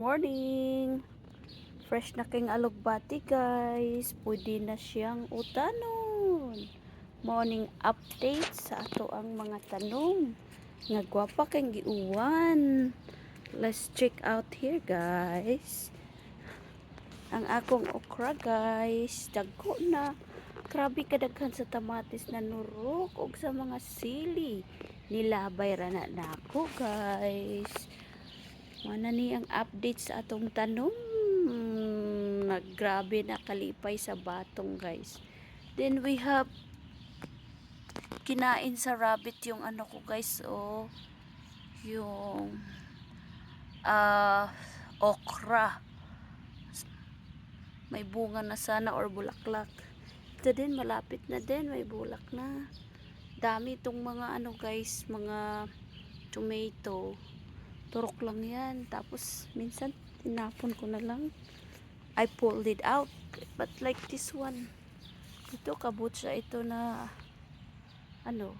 Morning! Fresh na king alugbati guys. Pwede na siyang utanon. Morning update sa ato ang mga tanong. Nga gwapa kang giuwan. Let's check out here guys. Ang akong okra guys. Dagko na. Grabe kadaghan sa tamatis na nurok. O sa mga sili. Nilabay ra na nako guys. Mana ni ang update sa atong tanong. Naggrabe na kalipay sa batong guys. Then we have kinain sa rabbit yung ano ko guys. Oh, yung okra. May bunga na sana or bulaklak. Ito din malapit na din. May bulak na. Dami itong mga ano guys. Mga tomato. Turok lang yan. Tapos, minsan, tinapon ko na lang. I pulled it out. But like this one. Ito, kabutsa ito na, ano,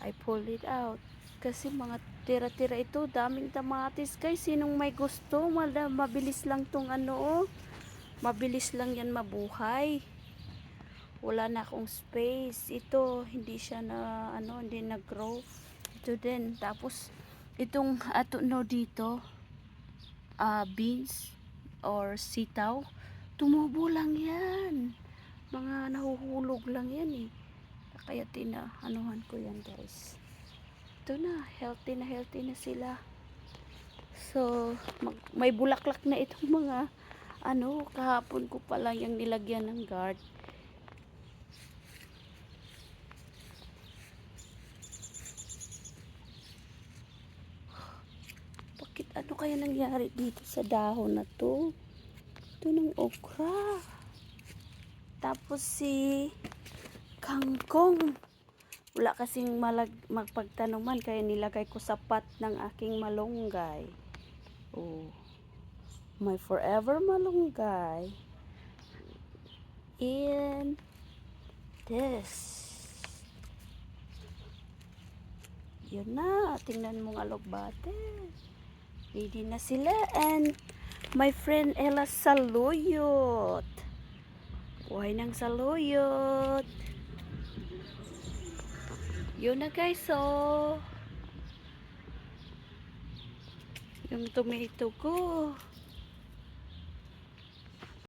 I pulled it out. Kasi mga tira-tira ito. Daming tamatis. Guys, sinong may gusto? Mabilis lang tong ano, oh. Mabilis lang yan mabuhay. Wala na akong space. Ito, hindi siya na, ano, hindi nag-grow. Ito din. Tapos, itong ato no dito beans or sitaw, tumubo lang yan, mga nahuhulog lang yan kaya anuhan ko yan guys. Ito na, healthy na sila. So may bulaklak na itong mga ano, kahapon ko pa lang yung nilagyan ng guard. Ano kaya nangyari dito sa dahon na to? Ito ng okra. Tapos si kangkong. Wala kasing magpagtanuman kaya nilagay ko sa pot ng aking malunggay. Oh. My forever malunggay. And this. Yun na. Tingnan mo nga alugbate. Ready na sila. And my friend Ella saluyot. Buhay ng saluyot. Yun na guys. So, yung tomato ko.